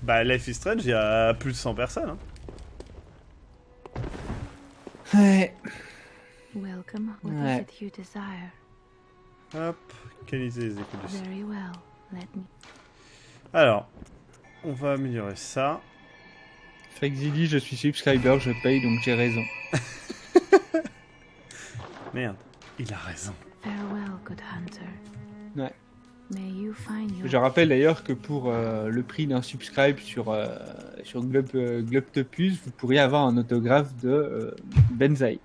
Bah, Life is Strange, il y a plus de 100 personnes. Hein. Ouais. Welcome. What Ouais. is it you desire? Hop, qualiser les échos du son. Very well. Let me. Alors, on va améliorer ça. Frexy dit je suis subscriber, je paye donc j'ai raison. Merde, il a raison. Farewell, good hunter. Ouais. May you find your. Je rappelle d'ailleurs que pour le prix d'un subscribe sur Globtopus, vous pourriez avoir un autographe de Benzaï.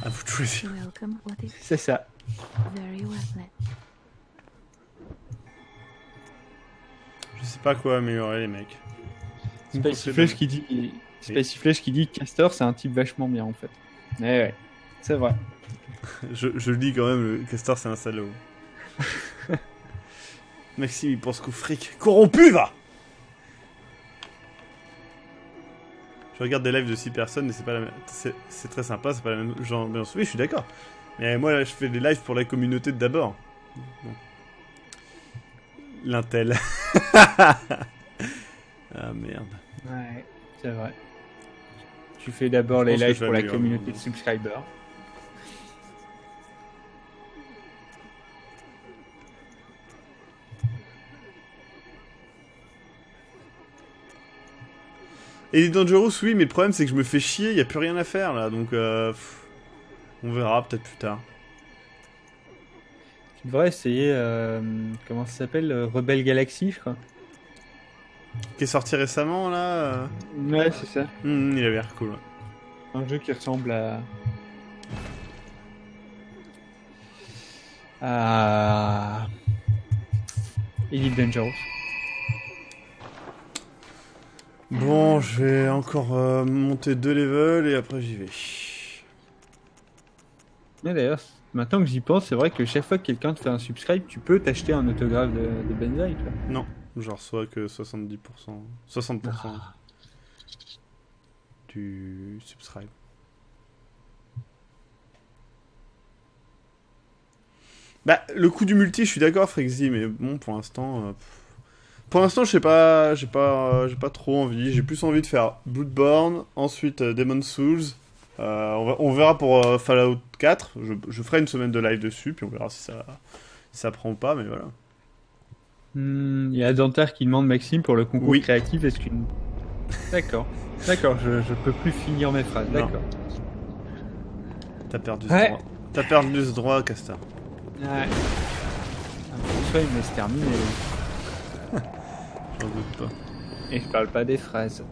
À vous de choisir. Welcome. What is. C'est ça. Very well. Let. Je sais pas quoi améliorer, les mecs. Spicy Flesh qui dit Castor c'est un type vachement bien en fait. Ouais, c'est vrai. Je le dis quand même, le Castor c'est un salaud. Maxime il pense qu'au fric. Corrompu va. Je regarde des lives de 6 personnes et c'est pas la même. C'est très sympa, c'est pas la même genre d'ambiance. Oui, je suis d'accord. Mais moi là, je fais des lives pour la communauté d'abord. Bon. L'intel. Ah merde. Ouais, c'est vrai. Tu fais d'abord les pense que lives je vais pour la améliorer. communauté de subscribers. Et les Dangerous, oui, mais le problème c'est que je me fais chier, y a plus rien à faire là, donc on verra peut-être plus tard. Tu devrais essayer, comment ça s'appelle, Rebelle Galaxy, je crois. Qui est sorti récemment là. Ouais, c'est ça. Il a l'air cool. Ouais. Un jeu qui ressemble à Elite Dangerous. Bon, je vais encore monter 2 levels et après j'y vais. Mais d'ailleurs, maintenant que j'y pense, c'est vrai que chaque fois que quelqu'un te fait un subscribe, tu peux t'acheter un autographe de Benzaï, tu vois. Non, je reçois que 70%. 60% du subscribe. Bah, le coup du multi, je suis d'accord, Frexy, mais bon, pour l'instant, je sais pas, j'ai pas trop envie. J'ai plus envie de faire Bloodborne, ensuite Demon's Souls. On verra pour Fallout 4. Je ferai une semaine de live dessus, puis on verra si ça prend ou pas, mais voilà. Il y a Dantar qui demande Maxime pour le concours Oui. créatif. Est-ce qu'une. D'accord, je peux plus finir mes phrases. Non. D'accord. T'as perdu Ouais. ce droit. T'as perdu ce droit, Castor. Ouais. Ah, François, il me laisse terminer. J'en doute pas. Et je parle pas des phrases.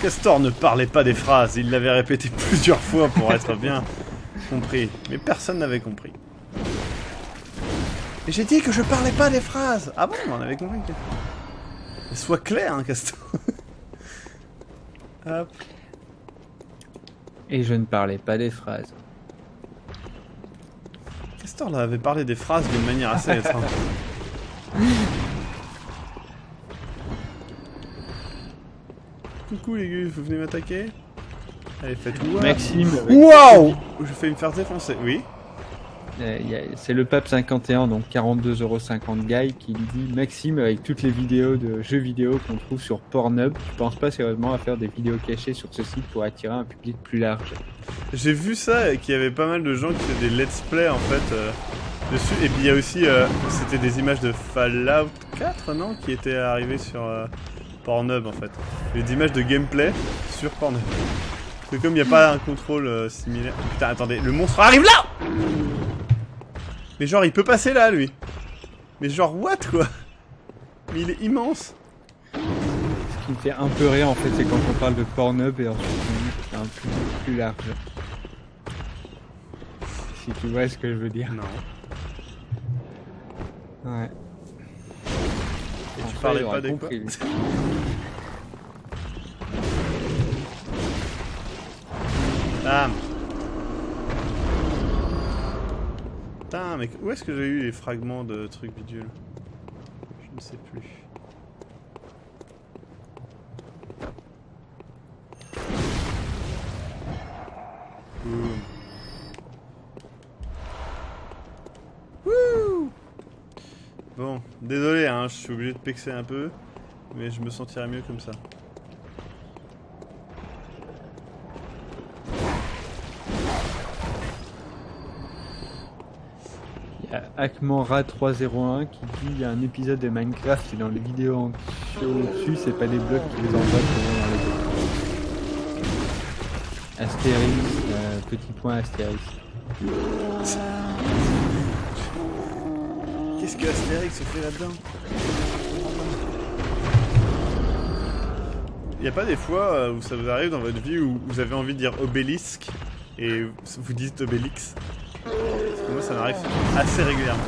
Castor ne parlait pas des phrases, il l'avait répété plusieurs fois pour être bien compris. Mais personne n'avait compris. Et j'ai dit que je parlais pas des phrases. Ah bon, on avait compris. Sois clair, hein, Castor. Hop. Et je ne parlais pas des phrases. Castor là avait parlé des phrases d'une manière assez étrange. Coucou les gars, vous venez m'attaquer? Allez, faites-vous. Maxime, Waouh! Je fais me faire défoncer. Oui. c'est le Pape 51, donc 42,50€ Guy, qui dit Maxime, avec toutes les vidéos de jeux vidéo qu'on trouve sur Pornhub, tu penses pas sérieusement à faire des vidéos cachées sur ce site pour attirer un public plus large? J'ai vu ça et qu'il y avait pas mal de gens qui faisaient des let's play en fait dessus. Et puis il y a aussi, c'était des images de Fallout 4, non? Qui étaient arrivées sur Pornhub en fait. Des images de gameplay sur Pornhub. C'est comme il n'y a pas un contrôle similaire. Putain, attendez, le monstre arrive là! Mais genre, il peut passer là, lui. Mais genre, what, quoi? Mais il est immense. Ce qui me fait un peu rire en fait, c'est quand on parle de Pornhub et ensuite on dit que c'est un public plus large. Si tu vois ce que je veux dire. Non. Ouais. Et tu Enfin, parlais il pas aura des quoi? compris, lui. Bam. Putain, mec, où est-ce que j'ai eu les fragments de trucs bidules? Je ne sais plus. Boum. Wouh! Bon, désolé, hein, je suis obligé de pexer un peu, mais je me sentirais mieux comme ça. Il y a Hackmanra301 qui dit il y a un épisode de Minecraft et dans les vidéos en au-dessus, c'est pas des blocs qui les envoient dans les autres. Astérix, petit point Astérix. Qu'est-ce que Astérix se fait là-dedans? Y a pas des fois où ça vous arrive dans votre vie où vous avez envie de dire obélisque et vous dites Obélix? Parce que moi ça m'arrive assez régulièrement.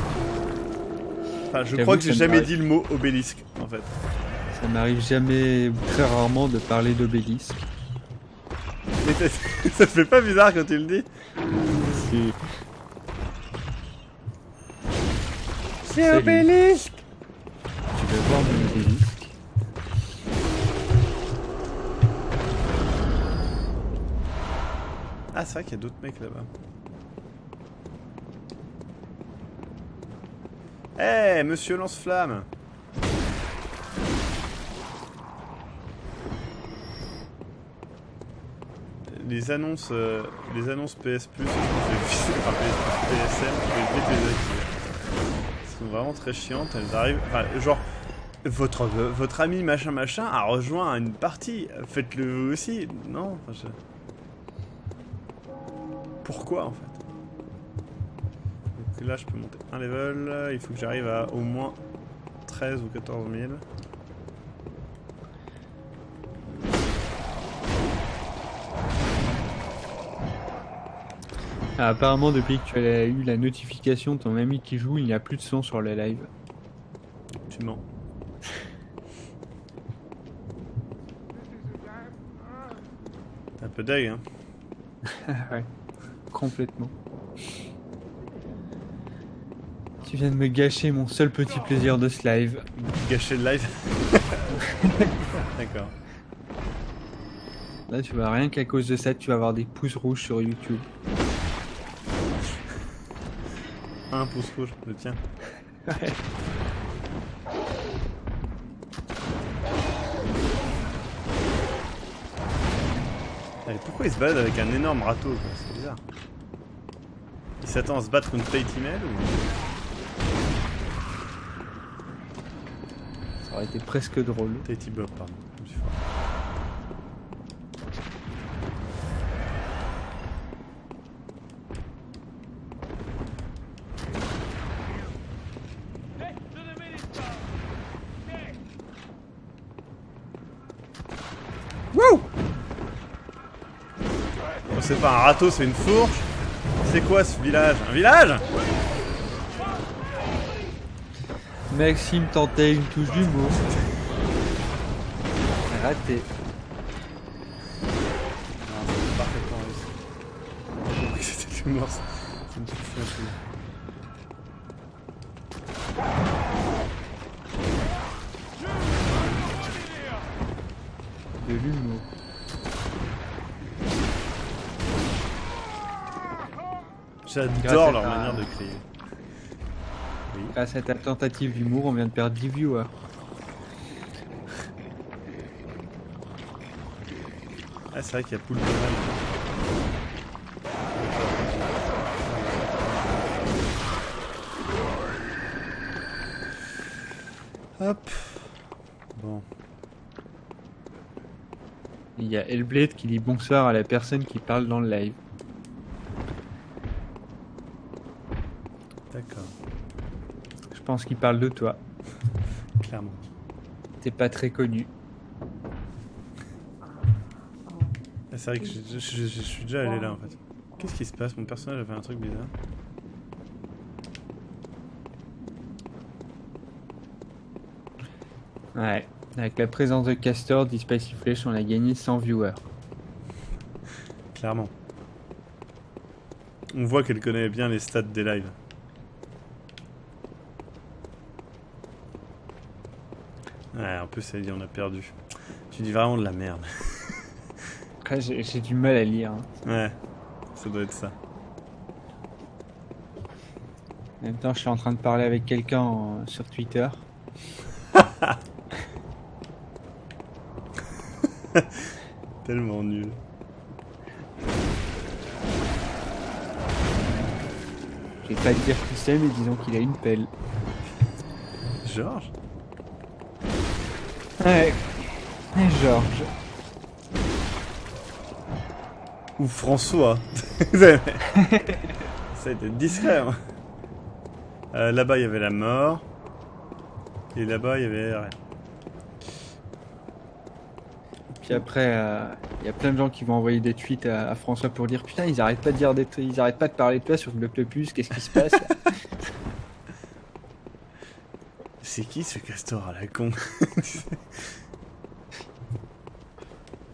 Enfin, je crois que j'ai jamais dit le mot obélisque en fait. Ça m'arrive jamais ou très rarement de parler d'obélisque. Mais ça te fait pas bizarre quand tu le dis? Si. C'est obélisque! Tu veux voir mon obélisque? Ah, c'est vrai qu'il y a d'autres mecs là-bas. Eh, monsieur Lance-Flamme! Les annonces PS Plus, enfin PSN, je vais vite les activer. Elles sont vraiment très chiantes, elles arrivent. Enfin, genre, votre ami machin a rejoint une partie, faites-le vous aussi, non? Enfin, pourquoi en fait? Donc là, je peux monter un level, il faut que j'arrive à au moins 13 ou 14 000. Ah, apparemment, depuis que tu as eu la notification de ton ami qui joue, il n'y a plus de son sur le live. Tu mens. T'es un peu deg, hein? Ouais, complètement. Tu viens de me gâcher mon seul petit plaisir de ce live. Gâcher le live. D'accord. Là, tu vois, rien qu'à cause de ça, tu vas avoir des pouces rouges sur YouTube. Un pouce rouge, le tien. Ouais. Allez, pourquoi il se balade avec un énorme râteau, quoi? C'est bizarre. Il s'attend à se battre contre Tate Email ou... Ça aurait été presque drôle. Tate Bob, pardon. Je me suis foiré. Wouh! Bon, c'est pas un râteau, c'est une fourche. C'est quoi ce village? Un village? Maxime tentait une touche d'humour. Raté. Non, c'est parfaitement réussi. C'était l'humour, ça me suffit un peu. De l'humour. J'adore leur manière de crier. Oui. Grâce à ta tentative d'humour, on vient de perdre 10 viewers. Ah, c'est vrai qu'il y a Poule Hop. Bon. Il y a Hellblade qui dit bonsoir à la personne qui parle dans le live. D'accord. Je pense qu'il parle de toi. Clairement. T'es pas très connu. Ah, c'est vrai que je suis déjà allé là en fait. Qu'est-ce qui se passe? Mon personnage a fait un truc bizarre. Ouais. Avec la présence de Castor, dit Spicy Flesh, on a gagné 100 viewers. Clairement. On voit qu'elle connaît bien les stats des lives. Ouais, en plus, elle dit on a perdu. Tu dis vraiment de la merde. Après, j'ai du mal à lire. Hein. Ouais, ça doit être ça. En même temps, je suis en train de parler avec quelqu'un sur Twitter. Tellement nul. Je vais pas te dire qui c'est, mais disons qu'il a une pelle. Georges? Ouais. Et Georges. Ou François. Ça a été discret. Hein. Là-bas, il y avait la mort. Et là-bas, il y avait rien. Puis après, il y a plein de gens qui vont envoyer des tweets à François pour dire putain, ils arrêtent pas de dire ils arrêtent pas de parler de toi sur Bloc le Plus, qu'est-ce qui se passe là? C'est qui ce castor à la con?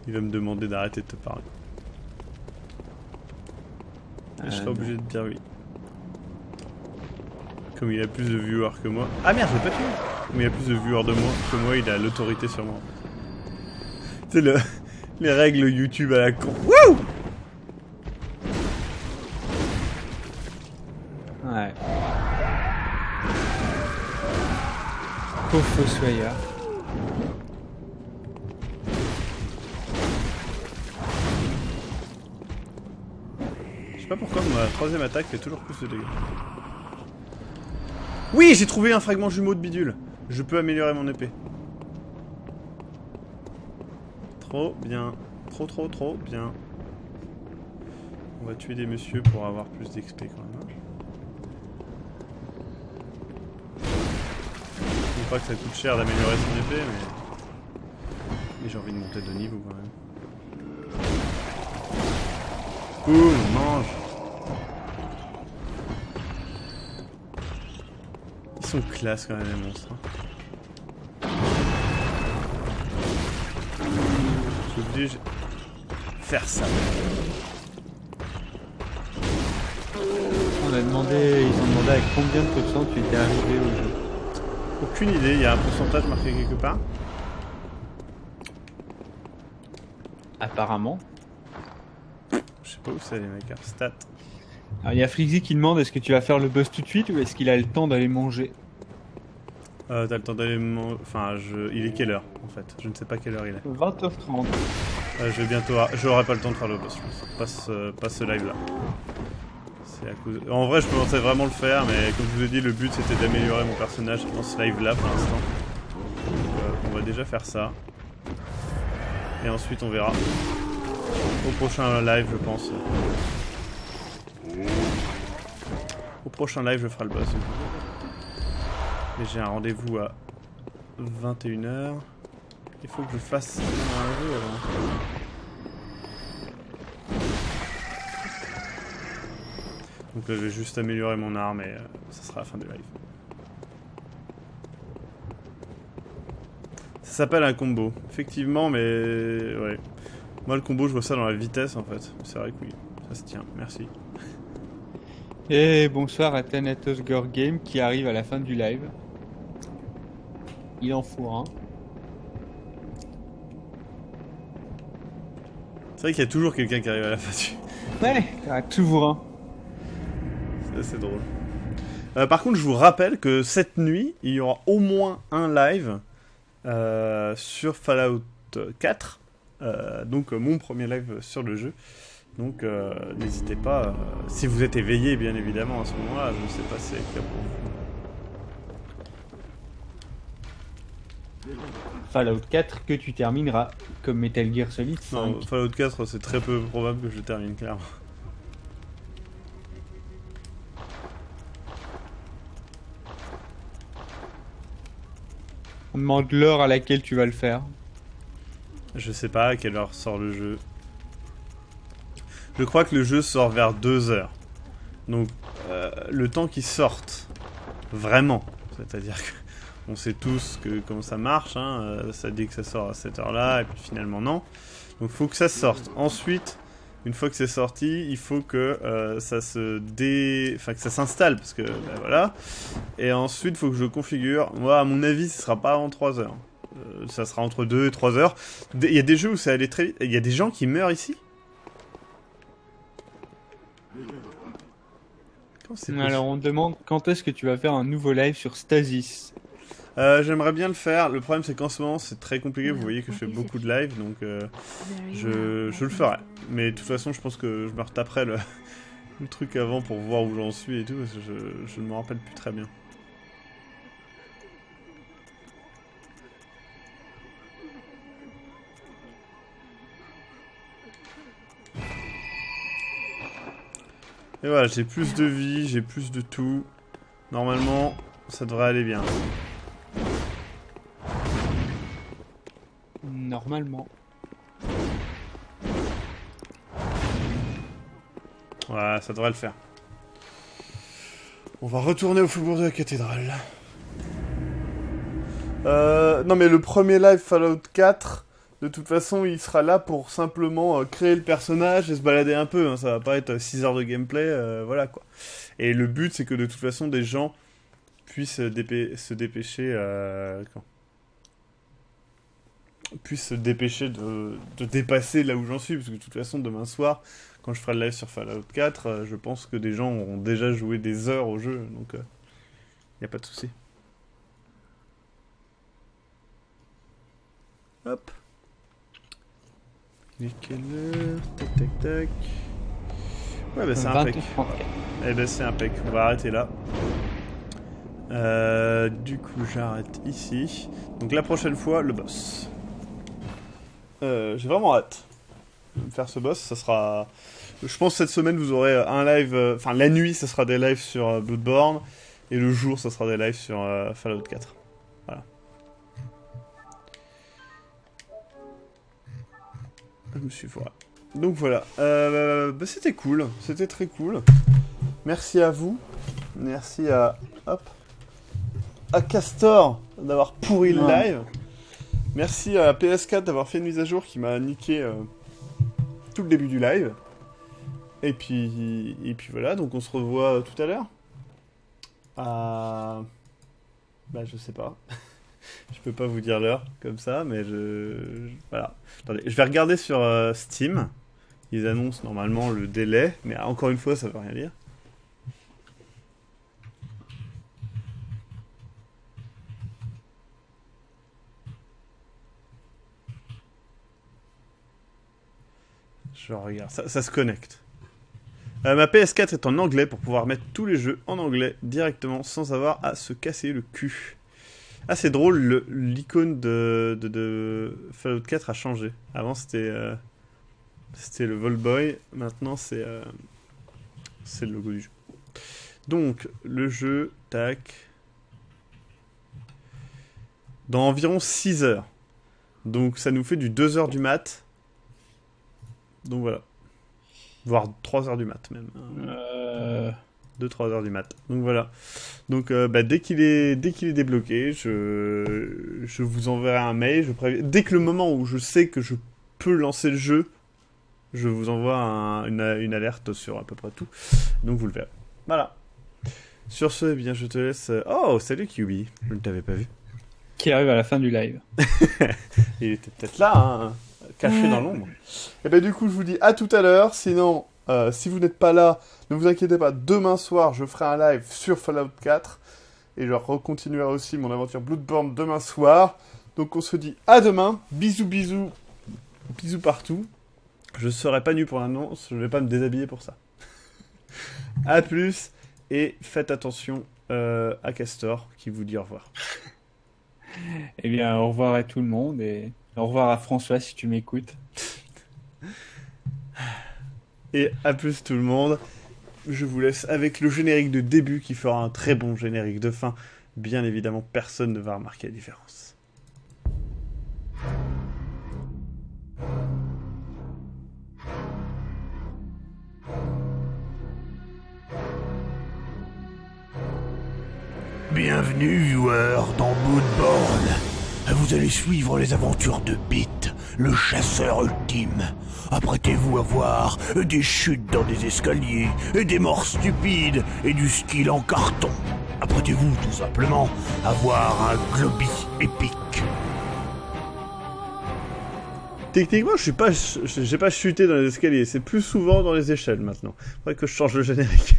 Il va me demander d'arrêter de te parler. Je serai obligé de dire oui. Comme il a plus de viewers que moi. Ah merde, je l'ai pas tué! Comme il a plus de viewers que moi, il a l'autorité sur moi. C'est les règles YouTube à la con. Wouh! Ouais. Pauvre Fossoyeur. Je sais pas pourquoi ma troisième attaque fait toujours plus de dégâts. Oui, j'ai trouvé un fragment jumeau de bidule. Je peux améliorer mon épée. Trop bien. Trop bien. On va tuer des messieurs pour avoir plus d'XP quand même. Je ne pas que ça coûte cher d'améliorer son épée, mais j'ai envie de monter de niveau quand même. Cool, mange. Ils sont classe quand même les monstres. Hein. Je suis obligé de faire ça. Ils ont demandé avec combien de pourcents tu étais arrivé au jeu. Aucune idée, il y a un pourcentage marqué quelque part. Apparemment. Je sais pas où c'est les mecs, hein. Stats. Alors il y a Frixie qui demande est-ce que tu vas faire le boss tout de suite ou est-ce qu'il a le temps d'aller manger? T'as le temps d'aller Enfin, il est quelle heure en fait? Je ne sais pas quelle heure il est. 20h30. Je vais bientôt... J'aurai pas le temps de faire le boss, je pense. Pas ce live là. C'est à cause... En vrai, je pensais vraiment le faire, mais comme je vous ai dit, le but c'était d'améliorer mon personnage dans ce live là pour l'instant. Donc, on va déjà faire ça. Et ensuite on verra. Au prochain live, je pense. Au prochain live, je ferai le boss. Et j'ai un rendez-vous à 21h. Il faut que je fasse un jeu avant. Donc là, je vais juste améliorer mon arme et ça sera la fin du live. Ça s'appelle un combo, effectivement, mais ouais. Moi, le combo, je vois ça dans la vitesse en fait. C'est vrai que oui, ça se tient. Merci. Et bonsoir à Thanatos Gore Game qui arrive à la fin du live. Il en faut un. C'est vrai qu'il y a toujours quelqu'un qui arrive à la fin du... Ouais, toujours un. C'est drôle. Par contre, je vous rappelle que cette nuit, il y aura au moins un live sur Fallout 4. Donc mon premier live sur le jeu. Donc n'hésitez pas, si vous êtes éveillé bien évidemment à ce moment-là, je ne sais pas si c'est le cas pour vous. Fallout 4 que tu termineras comme Metal Gear Solid 5. Non, Fallout 4 c'est très peu probable que je le termine clairement. On demande l'heure à laquelle tu vas le faire. Je sais pas à quelle heure sort le jeu. Je crois que le jeu sort vers 2h. Donc le temps qu'il sorte vraiment, c'est-à-dire que on sait tous comment ça marche, hein, ça dit que ça sort à cette heure-là, et puis finalement non. Donc il faut que ça sorte. Ensuite, une fois que c'est sorti, il faut que ça que ça s'installe, parce que ben voilà. Et ensuite, il faut que je configure. Moi, à mon avis, ce sera pas avant 3 heures. Ça sera entre 2 et 3 heures. Il y a des jeux où ça allait très vite. Il y a des gens qui meurent ici. Comment c'est possible? Alors on demande quand est-ce que tu vas faire un nouveau live sur Stasis. J'aimerais bien le faire. Le problème c'est qu'en ce moment c'est très compliqué. Vous voyez que je fais beaucoup de live, donc Very je le ferai. Mais de toute façon, je pense que je me retaperai le truc avant pour voir où j'en suis et tout, parce que je ne me rappelle plus très bien. Et voilà, j'ai plus de vie, j'ai plus de tout. Normalement, ça devrait aller bien. Normalement. Voilà, ça devrait le faire. On va retourner au faubourg de la cathédrale. Non mais le premier live Fallout 4, de toute façon, il sera là pour simplement créer le personnage et se balader un peu. Hein. Ça va pas être 6 heures de gameplay, voilà quoi. Et le but, c'est que de toute façon, des gens puissent se dépêcher... puissent se dépêcher de dépasser là où j'en suis, parce que de toute façon, demain soir, quand je ferai le live sur Fallout 4, je pense que des gens auront déjà joué des heures au jeu, donc y a pas de souci. Hop. Il est quelle heure? Tac tac tac. Ouais bah c'est impec. 20h34. Eh ben c'est impec, on va arrêter là. Du coup j'arrête ici. Donc la prochaine fois, le boss. J'ai vraiment hâte de me faire ce boss, ça sera... Je pense que cette semaine vous aurez un live... Enfin la nuit ça sera des lives sur Bloodborne, et le jour ça sera des lives sur Fallout 4. Voilà. Je me suis foiré. Donc voilà, bah, c'était cool, c'était très cool. Merci à vous, merci à... Hop. À Castor d'avoir pourri le live. Merci à PS4 d'avoir fait une mise à jour qui m'a niqué tout le début du live. Et puis voilà, donc on se revoit tout à l'heure. Bah je sais pas. Je peux pas vous dire l'heure comme ça, mais voilà. Attendez, je vais regarder sur Steam. Ils annoncent normalement le délai, mais encore une fois ça veut rien dire. Je regarde, ça se connecte. Ma PS4 est en anglais pour pouvoir mettre tous les jeux en anglais directement sans avoir à se casser le cul. Ah c'est drôle, l'icône de Fallout 4 a changé. Avant c'était le Volboy, maintenant c'est le logo du jeu. Donc le jeu, tac. Dans environ 6 heures. Donc ça nous fait du 2 heures du mat. Donc voilà. Voire 3 heures du mat même. 2-3 heures du mat. Donc voilà. Donc dès qu'il est débloqué, je vous enverrai un mail. Dès que le moment où je sais que je peux lancer le jeu, je vous envoie une alerte sur à peu près tout. Donc vous le verrez. Voilà. Sur ce, eh bien je te laisse... Oh, salut QB. Je ne t'avais pas vu. Qui arrive à la fin du live. Il était peut-être là, hein, caché dans l'ombre. Et ben du coup, je vous dis à tout à l'heure. Sinon, si vous n'êtes pas là, ne vous inquiétez pas. Demain soir, je ferai un live sur Fallout 4. Et je recontinuerai aussi mon aventure Bloodborne demain soir. Donc on se dit à demain. Bisous, bisous. Bisous partout. Je serai pas nu pour l'annonce. Je vais pas me déshabiller pour ça. À plus. Et faites attention à Castor qui vous dit au revoir. Eh bien, au revoir à tout le monde et au revoir à François si tu m'écoutes. Et à plus tout le monde. Je vous laisse avec le générique de début qui fera un très bon générique de fin. Bien évidemment, personne ne va remarquer la différence. Bienvenue, viewer, dans Bloodborne. Vous allez suivre les aventures de Beat, le chasseur ultime. Apprêtez-vous à voir des chutes dans des escaliers, et des morts stupides, et du skill en carton. Apprêtez-vous tout simplement à voir un globi épique. Techniquement, j'ai pas chuté dans les escaliers. C'est plus souvent dans les échelles maintenant. Faudrait que je change le générique.